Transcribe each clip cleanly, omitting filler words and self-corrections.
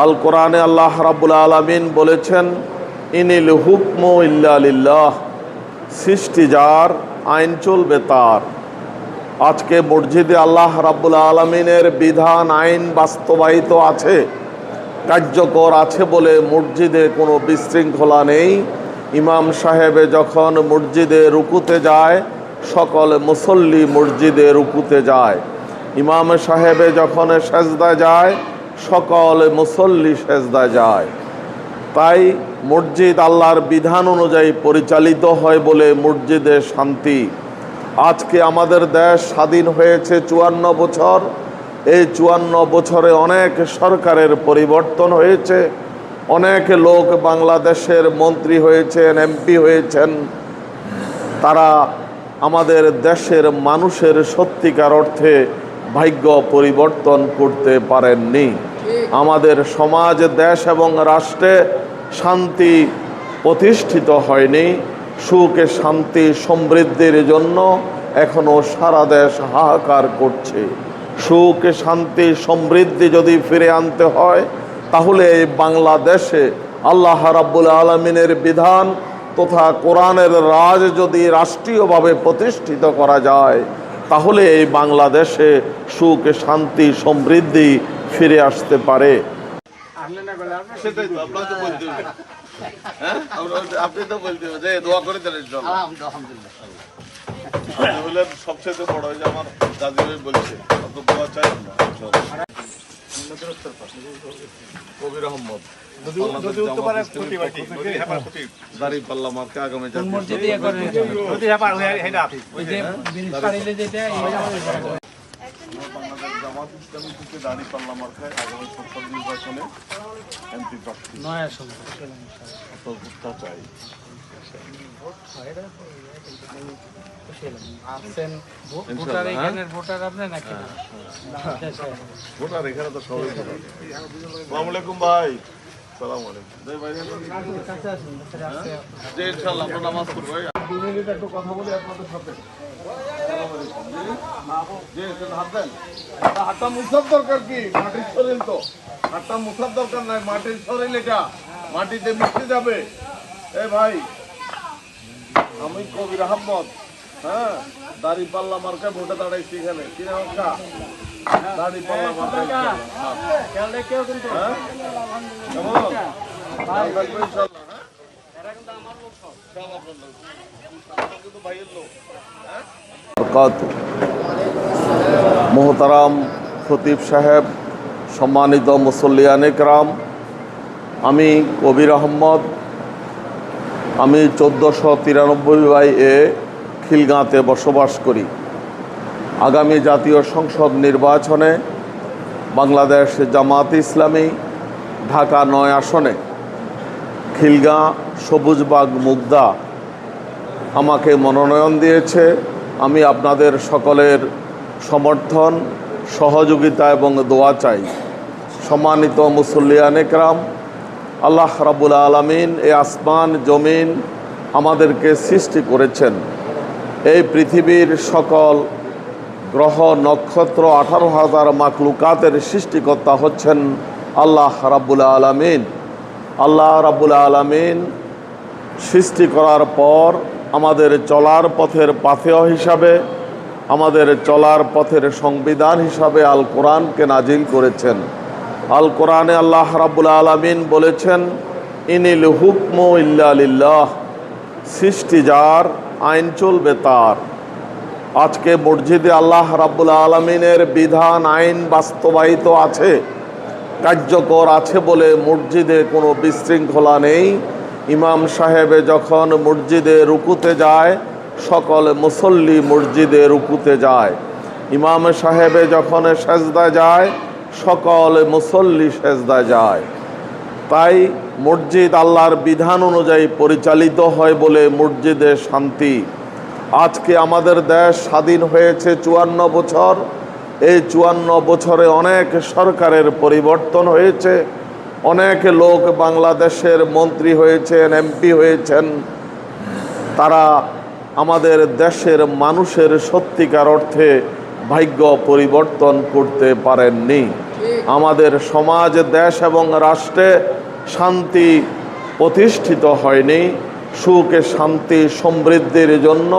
আল কোরআনে আল্লাহ রাব্বুল আলামিন বলেছেন, ইনিল হুকমু ইল্লা লিল্লাহ, সৃষ্টি যার, আইন চলবে তার। আজকে মসজিদে আল্লাহ রাব্বুল আলামিনের বিধান আইন বাস্তবায়িত আছে, কার্যকর আছে বলে মসজিদে কোনো বিশৃঙ্খলা নেই। ইমাম সাহেবে যখন মসজিদে রুকুতে যায়, সকল মুসল্লি মসজিদে রুকুতে যায়। ইমাম সাহেবে যখন সেজদায় যায়, সকল মুসল্লি সেজদায় যায়। তাই মসজিদ আল্লাহর বিধান অনুযায়ী পরিচালিত হয় বলে মসজিদে শান্তি। আজকে আমাদের দেশ স্বাধীন হয়েছে 54 বছর। এই 54 বছরে অনেক সরকারের পরিবর্তন হয়েছে, অনেক লোক বাংলাদেশের মন্ত্রী হয়েছেন, এমপি হয়েছেন। তারা আমাদের দেশের মানুষের সত্যিকার অর্থে ভাগ্য পরিবর্তন করতে পারেননি। আমাদের সমাজ, দেশ এবং রাষ্ট্রে শান্তি প্রতিষ্ঠিত হয়নি। সুখ, শান্তি, সমৃদ্ধির জন্য এখনো সারা দেশ হাহাকার করছে। সুখ, শান্তি, সমৃদ্ধি যদি ফিরে আনতে হয়, তাহলে এই বাংলাদেশে আল্লাহ রাব্বুল আলামিনের বিধান তথা কোরআনের রাজ যদি রাষ্ট্রীয়ভাবে প্রতিষ্ঠিত করা যায়, তাহলে এই বাংলাদেশে সুখ, শান্তি, সমৃদ্ধি ফিরে আসতে পারে। আপনি তো বলতে যে দোয়া করে দেন। সবচেয়ে বড় হয়েছে আমার দাদি ভাই বলছে, দোয়া চাই কবির আহমদ দাঁড়িপাল্লা মার্কা আগামী জামাত ইসলামী থেকে দাঁড়িপাল্লা মার্কায় আগামী সংসদ নির্বাচনে এমপি প্রার্থী চাই। ভোটার এখানে তো সবাই। আসসালামু আলাইকুম ভাই। সালাম আলাইকুম। ইনশাআল্লাহ আমরা নামাজ পড়বো। 2 মিনিট একটু কথা বলি আপনাদের সাথে। হাতটা মুছার দরকার কি? মাটির শরীর তো, হাতটা মুছার দরকার নাই। মাটির শরীর, এটা মাটিতে মিশতে যাবে। এ ভাই, আমি কবির আহমদ, হ্যাঁ, দাঁড়িপাল্লা মার্কায় ভোটে দাঁড়াইছি এখানে। কি নাম? দাঁড়িপাল্লা মার্কায়। মোহতারাম খতিব সাহেব, সম্মানিত মুসল্লিয়ান ইকরাম, আমি কবির আহমদ। আমি 1493 খিলগাঁতে বসবাস করি। আগামী জাতীয় সংসদ নির্বাচনে বাংলাদেশ জামাত ইসলামী ঢাকা 9 আসনে খিলগাঁ, সবুজবাগ, মুগদা আমাকে মনোনয়ন দিয়েছে। আমি আপনাদের সকলের সমর্থন, সহযোগিতা এবং দোয়া চাই। সম্মানিত মুসল্লিয়ান ইকরাম, আল্লাহ রাব্বুল আলামিন এই আসমান জমিন আমাদেরকে সৃষ্টি করেছেন। এই পৃথিবীর সকল গ্রহ নক্ষত্র 18,000 মাখলুকাতের সৃষ্টিকর্তা হচ্ছেন আল্লাহ রাব্বুল আলামিন। আল্লাহ রাব্বুল আলামিন সৃষ্টি করার পর আমাদের চলার পথের পাথেয় হিসাবে, আমাদের চলার পথের সংবিধান হিসাবে আল কোরআনকে নাজিল করেছেন। আল কোরআনে আল্লাহ রাব্বুল আলামিন বলেছেন, ইনিল হুকমু ইল্লা লিল্লাহ, সৃষ্টি যার, আইন চলবে তার। আজকে মসজিদে আল্লাহ রাব্বুল আলামিনের বিধান আইন বাস্তবায়িত আছে, কার্যকর আছে বলে মসজিদে কোনো বিশৃঙ্খলা নেই। ইমাম সাহেবে যখন মসজিদে রুকুতে যায়, সকল মুসল্লি মসজিদে রুকুতে যায়। ইমাম সাহেবে যখন সেজদায় যায়, সকল মুসল্লি সেজদায় যায়। তাই মসজিদ আল্লাহর বিধান অনুযায়ী পরিচালিত হয় বলে মসজিদে শান্তি। আজকে আমাদের দেশ স্বাধীন হয়েছে 54 বছর। এই 54 বছরে অনেক সরকারের পরিবর্তন হয়েছে, অনেক লোক বাংলাদেশের মন্ত্রী হয়েছেন, এমপি হয়েছেন। তারা আমাদের দেশের মানুষের সত্যিকার অর্থে ভাগ্য পরিবর্তন করতে পারেননি। আমাদের সমাজ, দেশ এবং রাষ্ট্রে শান্তি প্রতিষ্ঠিত হয়নি। সুখ, শান্তি, সমৃদ্ধির জন্য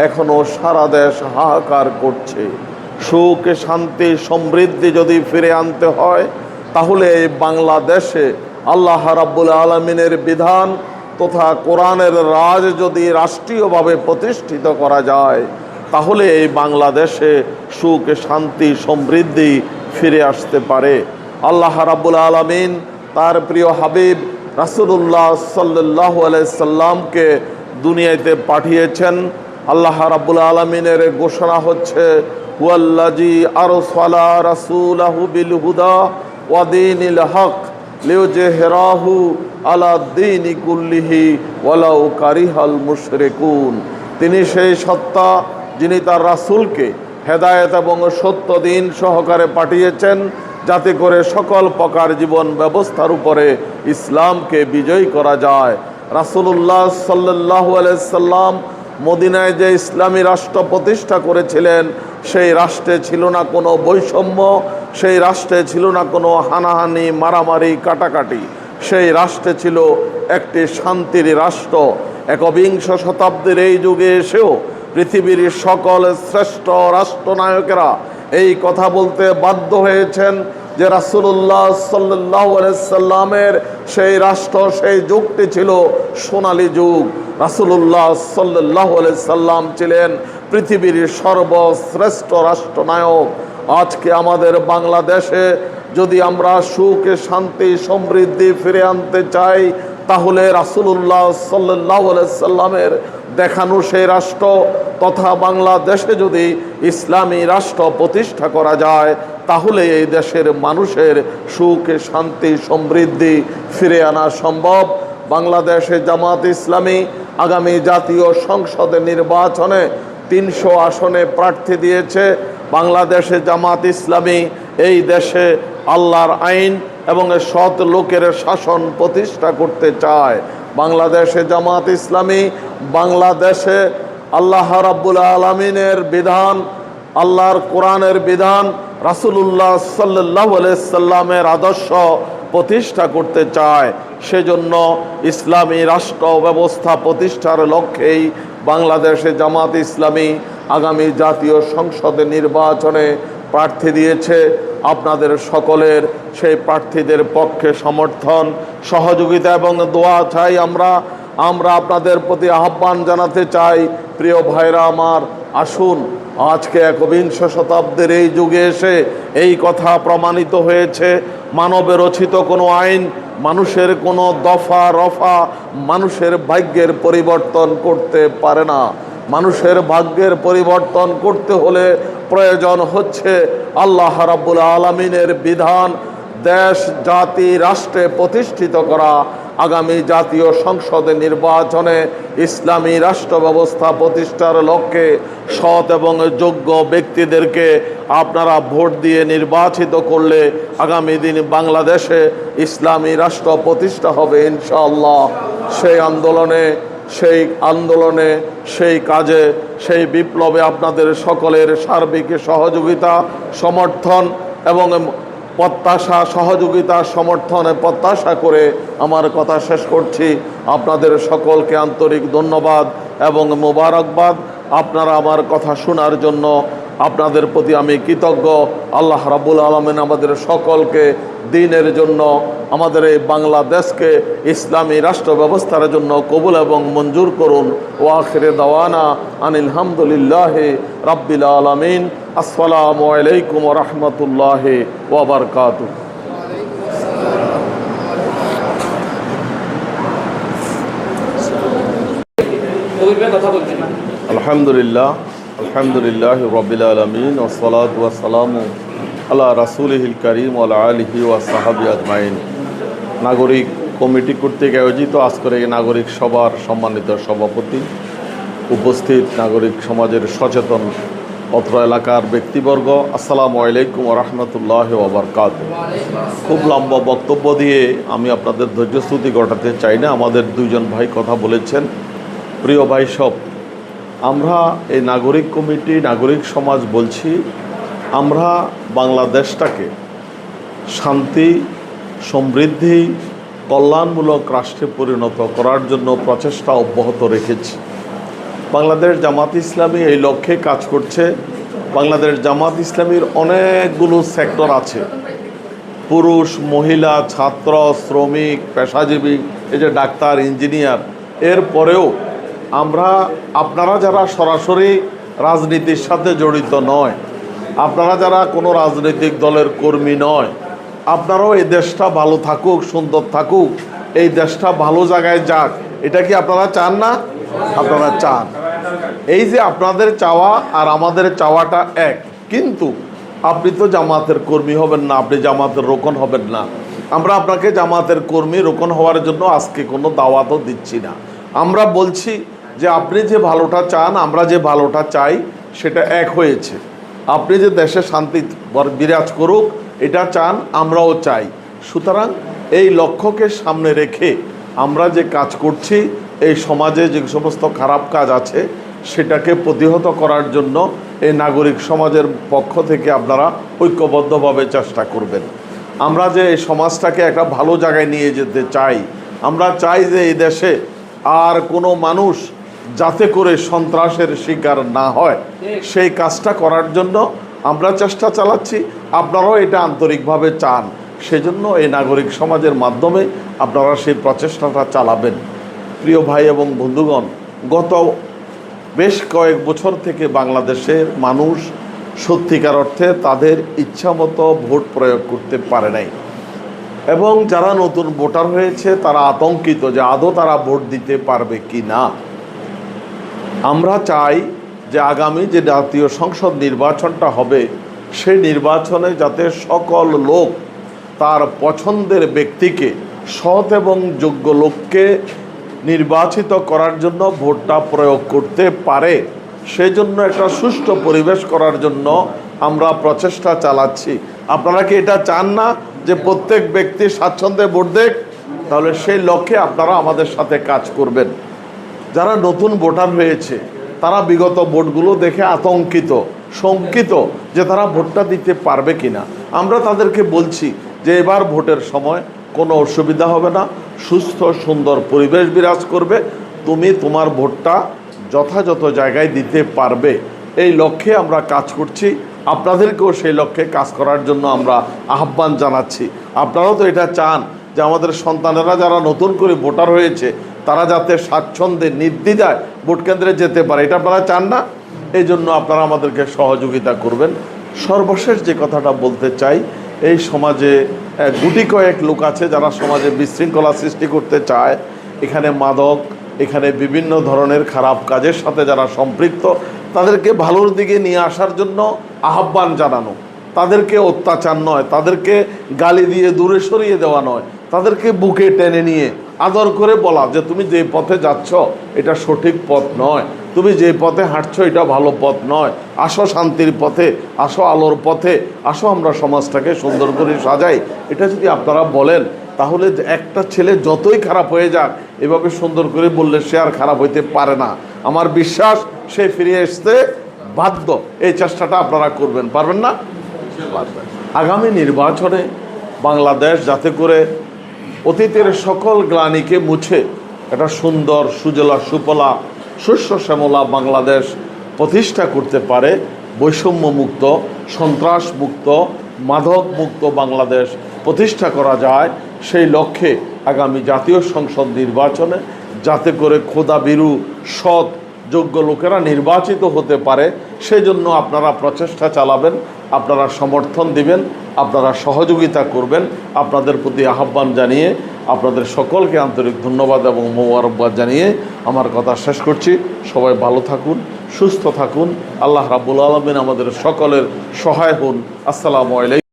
এখনো সারা দেশ হাহাকার করছে। সুখ, শান্তি, সমৃদ্ধি যদি ফিরে আনতে হয়, তাহলে এই বাংলাদেশে আল্লাহ রাব্বুল আলামিনের বিধান তথা কোরআনের রাজ যদি রাষ্ট্রীয়ভাবে প্রতিষ্ঠিত করা যায়, তাহলে এই বাংলাদেশে সুখ, শান্তি, সমৃদ্ধি ফিরে আসতে পারে। আল্লাহ রাব্বুল আলামিন তার প্রিয় হাবিব রাসূলুল্লাহ সাল্লাল্লাহু আলাইহি সাল্লামকে দুনিয়াতে পাঠিয়েছেন। আল্লাহ রাব্বুল আলামিনের ঘোষণা হচ্ছে, ওয়াল্লাযী আরসালা রাসূলাহু বিল হুদা ওয়া দীনিল হক লিইয়ুযহিরাহু আলা দীনি কুল্লিহি ওয়ালাউ কারিহাল মুশরিকুন। তিনি সেই সত্তা যিনি তার রাসূলকে হেদায়েত এবং সত্য দিন সহকারে পাঠিয়েছেন, যাতে করে সকল প্রকার জীবন ব্যবস্থার উপরে ইসলামকে বিজয়ী করা যায়। রাসূলুল্লাহ সাল্লাল্লাহু আলাইহি সাল্লাম মদিনায় যে ইসলামী রাষ্ট্র প্রতিষ্ঠা করেছিলেন, সেই রাষ্ট্রে ছিল না কোনো বৈষম্য, সেই রাষ্ট্রে ছিল না কোনো হানাহানি, মারামারি, কাটাকাটি। সেই রাষ্ট্রে ছিল একটি শান্তির রাষ্ট্র। একবিংশ শতাব্দীর এই যুগে এসেও পৃথিবীর সকল শ্রেষ্ঠ রাষ্ট্রনায়কেরা এই কথা বলতে বাধ্য হয়েছেন যে রাসূলুল্লাহ সাল্লাল্লাহু আলাইহি সাল্লামের সেই রাষ্ট্র, সেই যুগটি ছিল সোনালী যুগ। রাসূলুল্লাহ সাল্লাল্লাহু আলাইহি সাল্লাম ছিলেন পৃথিবীর সর্বশ্রেষ্ঠ রাষ্ট্রনায়ক। আজকে আমাদের বাংলাদেশে যদি আমরা সুখ, শান্তি, সমৃদ্ধি ফিরে আনতে চাই, তাহলে রাসূলুল্লাহ সাল্লাল্লাহু আলাইহি সাল্লামের দেখানো সেই রাষ্ট্র তথা বাংলাদেশে যদি ইসলামী রাষ্ট্র প্রতিষ্ঠা করা যায়, তাহলে এই দেশের মানুষের সুখ, শান্তি, সমৃদ্ধি ফিরে আনা সম্ভব। বাংলাদেশে জামাত ইসলামী আগামী জাতীয় সংসদের নির্বাচনে 300 আসনে প্রার্থী দিয়েছে। বাংলাদেশে জামাত ইসলামী এই দেশে আল্লাহর আইন এবং সৎ লোকের শাসন প্রতিষ্ঠা করতে চায়। বাংলাদেশে জামাত ইসলামী বাংলাদেশে আল্লাহ রাব্বুল আলামিনের বিধান, আল্লাহর কোরআনের বিধান, রাসূলুল্লাহ সাল্লাল্লাহু আলাইহি সাল্লামের আদর্শ প্রতিষ্ঠা করতে চায়। সেজন্য ইসলামী রাষ্ট্র ব্যবস্থা প্রতিষ্ঠার লক্ষ্যেই বাংলাদেশে জামাত ইসলামী আগামী জাতীয় সংসদের নির্বাচনে প্রার্থী দিয়েছে। আপনাদের সকলের সেই প্রার্থীদের পক্ষে সমর্থন, সহযোগিতা এবং দোয়া চাই। আমরা আপনাদের প্রতি আহ্বান জানাতে চাই, প্রিয় ভাইরা আমার, আসুন আজকে একবিংশ শতাব্দীর এই যুগে এসে এই কথা প্রমাণিত হয়েছে, মানবে রচিত কোনো আইন, মানুষের কোনো দফা রফা মানুষের ভাগ্যের পরিবর্তন করতে পারে না। মানুষের ভাগ্যের পরিবর্তন করতে হলে প্রয়োজন হচ্ছে আল্লাহ রাব্বুল আলামিনের বিধান দেশ, জাতি, রাষ্ট্রে প্রতিষ্ঠিত করা। আগামী জাতীয় সংসদের নির্বাচনে ইসলামী রাষ্ট্র ব্যবস্থা প্রতিষ্ঠার লক্ষ্যে সৎ এবং যোগ্য ব্যক্তিদেরকে আপনারা ভোট দিয়ে নির্বাচিত করলে আগামী দিন বাংলাদেশে ইসলামী রাষ্ট্র প্রতিষ্ঠা হবে ইনশাআল্লাহ। সেই আন্দোলনে সেই কাজে, সেই বিপ্লবে আপনাদের সকলের সার্বিক সহযোগিতা, সমর্থন এবং প্রত্যাশা, সহযোগিতা, সমর্থনে প্রত্যাশা করে আমার কথা শেষ করছি। আপনাদের সকলকে আন্তরিক ধন্যবাদ এবং মোবারকবাদ। আপনারা আমার কথা শোনার জন্য আপনাদের প্রতি আমি কৃতজ্ঞ। আল্লাহ রাব্বুল আলামিন আমাদের সকলকে দ্বীনের জন্য, আমাদের এই বাংলাদেশকে ইসলামী রাষ্ট্র ব্যবস্থার জন্য কবুল এবং মঞ্জুর করুন। ওয়া আখিরে দাওয়ানা আনিল হামদুলিল্লাহি রাব্বিল আলামিন। আসসালামু আলাইকুম ওয়া রাহমাতুল্লাহি ওয়া বারাকাতুহু। আলহামদুলিল্লাহ, আলহামদুলিল্লাহ রাব্বিল আলামিন, ওয়াসসালাতু ওয়াসসালামু আলা রাসূলিহিল কারীম ওয়া আলা আলিহি ওয়া সাহবিহি আজমাইন। নাগরিক কমিটি কর্তৃক আয়োজিত আজকের এই নাগরিক সভার সম্মানিত সভাপতি, উপস্থিত নাগরিক সমাজের সচেতন অত্র এলাকার ব্যক্তিবর্গ, আসসালামু আলাইকুম ওয়া রাহমাতুল্লাহি ওয়া বারাকাতুহু। খুব লম্বা বক্তব্য দিয়ে আমি আপনাদের ধৈর্যচ্যুতি ঘটাতে চাই না। আমাদের দুইজন ভাই কথা বলেছেন। প্রিয় ভাই সব, আমরা এই নাগরিক কমিটি, নাগরিক সমাজ বলছি, আমরা বাংলাদেশটাকে শান্তি, সমৃদ্ধি, কল্যাণমূলক রাষ্ট্রে পরিণত করার জন্য প্রচেষ্টা অব্যাহত রেখেছি। বাংলাদেশ জামাত ইসলামী এই লক্ষ্যে কাজ করছে। বাংলাদেশ জামাত ইসলামীর অনেকগুলো সেক্টর আছে, পুরুষ, মহিলা, ছাত্র, শ্রমিক, পেশাজীবী, এই যে ডাক্তার, ইঞ্জিনিয়ার। এরপরেও আমরা, আপনারা যারা সরাসরি রাজনীতির সাথে জড়িত নয়, আপনারা যারা কোনো রাজনৈতিক দলের কর্মী নয়, আপনারাও এই দেশটা ভালো থাকুক, সুন্দর থাকুক, এই দেশটা ভালো জায়গায় যাক, এটা কি আপনারা চান না? আপনারা চান। এই যে আপনাদের চাওয়া আর আমাদের চাওয়াটা এক, কিন্তু আপনি তো জামাতের কর্মী হবেন না, আপনি জামাতের রোকন হবেন না। আমরা আপনাকে জামাতের কর্মী, রোকন হওয়ার জন্য আজকে কোনো দাওয়াতও দিচ্ছি না। আমরা বলছি যে আপনি যে ভালোটা চান, আমরা যে ভালোটা চাই, সেটা এক হয়েছে। আপনি যে দেশে শান্তি বিরাজ করুক এটা চান, আমরাও চাই। সুতরাং এই লক্ষ্যকে সামনে রেখে আমরা যে কাজ করছি, এই সমাজে যে সমস্ত খারাপ কাজ আছে সেটাকে প্রতিহত করার জন্য এই নাগরিক সমাজের পক্ষ থেকে আপনারা ঐক্যবদ্ধভাবে চেষ্টা করবেন। আমরা যে এই সমাজটাকে একটা ভালো জায়গায় নিয়ে যেতে চাই। আমরা চাই যে এই দেশে আর কোনো মানুষ যাতে করে সন্ত্রাসের শিকার না হয়, সেই কাজটা করার জন্য আমরা চেষ্টা চালাচ্ছি। আপনারাও এটা আন্তরিকভাবে চান, সেজন্য এই নাগরিক সমাজের মাধ্যমে আপনারা সেই প্রচেষ্টাটা চালাবেন। প্রিয় ভাই এবং বন্ধুগণ, গত বেশ কয়েক বছর থেকে বাংলাদেশের মানুষ সত্যিকার অর্থে তাদের ইচ্ছামতো ভোট প্রয়োগ করতে পারে নাই, এবং যারা নতুন ভোটার হয়েছে তারা আতঙ্কিত যে আদৌ তারা ভোট দিতে পারবে কি না। আমরা চাই যে আগামী যে জাতীয় সংসদ নির্বাচনটা হবে, সেই নির্বাচনে যাতে সকল লোক তার পছন্দের ব্যক্তিকে, সৎ এবং যোগ্য লোককে নির্বাচিত করার জন্য ভোটটা প্রয়োগ করতে পারে, সেই জন্য একটা সুষ্ঠু পরিবেশ করার জন্য আমরা প্রচেষ্টা চালাচ্ছি। আপনারা কি এটা চান না যে প্রত্যেক ব্যক্তি স্বাচ্ছন্দ্যে ভোট দেখ? তাহলে সেই লক্ষ্যে আপনারা আমাদের সাথে কাজ করবেন। যারা নতুন ভোটার হয়েছে তারা বিগত ভোটগুলো দেখে আতঙ্কিত, শঙ্কিত যে তারা ভোটটা দিতে পারবে কিনা। আমরা তাদেরকে বলছি যে এবার ভোটের সময় কোনো অসুবিধা হবে না, সুস্থ সুন্দর পরিবেশ বিরাজ করবে, তুমি তোমার ভোটটা যথাযথ জায়গায় দিতে পারবে। এই লক্ষ্যে আমরা কাজ করছি। আপনাদেরকেও সেই লক্ষ্যে কাজ করার জন্য আমরা আহ্বান জানাচ্ছি। আপনারাও তো এটা চান যে আমাদের সন্তানেরা যারা নতুন করে ভোটার হয়েছে তারা যাতে স্বাচ্ছন্দ্যে, নির্দ্বিধায় ভোট কেন্দ্রে যেতে পারে, এটা আপনারা চান না? এই জন্য আপনারা আমাদেরকে সহযোগিতা করবেন। সর্বশেষ যে কথাটা বলতে চাই, এই সমাজে গুটি কয়েক লোক আছে যারা সমাজে বিশৃঙ্খলা সৃষ্টি করতে চায়। এখানে মাদক, এখানে বিভিন্ন ধরনের খারাপ কাজের সাথে যারা সম্পৃক্ত, তাদেরকে ভালোর দিকে নিয়ে আসার জন্য আহ্বান জানানো, তাদেরকে অত্যাচার নয়, তাদেরকে গালি দিয়ে দূরে সরিয়ে দেওয়া নয়, তাদেরকে বুকে টেনে নিয়ে আদর করে বলা যে তুমি যে পথে যাচ্ছ এটা সঠিক পথ নয়, তুমি যে পথে হাঁটছো এটা ভালো পথ নয়, আসো শান্তির পথে, আসো আলোর পথে, আসো আমরা সমাজটাকে সুন্দর করে সাজাই। এটা যদি আপনারা বলেন, তাহলে একটা ছেলে যতই খারাপ হয়ে যাক, এভাবে সুন্দর করে বললে সে আর খারাপ হইতে পারে না। আমার বিশ্বাস সে ফিরে আসতে বাধ্য। এই চেষ্টাটা আপনারা করবেন, পারবেন না? পারবেন। আগামী নির্বাচনে বাংলাদেশ যাতে করে অতীতের সকল গ্লানিকে মুছে একটা সুন্দর, সুজলা সুফলা, শস্য শ্যামলা বাংলাদেশ প্রতিষ্ঠা করতে পারে, বৈষম্য মুক্ত, সন্ত্রাস মুক্ত, মাদক মুক্ত বাংলাদেশ প্রতিষ্ঠা করা যায়, সেই লক্ষ্যে আগামী জাতীয় সংসদ নির্বাচনে যাতে করে খোদাভীরু, সৎ, যোগ্য লোকেরা নির্বাচিত হতে পারে, সেই জন্য আপনারা প্রচেষ্টা চালাবেন, আপনারা সমর্থন দিবেন, আপনারা সহযোগিতা করবেন। আপনাদের প্রতি আহ্বান জানিয়ে আপনাদের সকলকে আন্তরিক ধন্যবাদ এবং মোবারকবাদ জানিয়ে আমার কথা শেষ করছি। সবাই ভালো থাকুন, সুস্থ থাকুন। আল্লাহ রাব্বুল আলামিন আমাদের সকলের সহায় হন। আসসালামু আলাইকুম।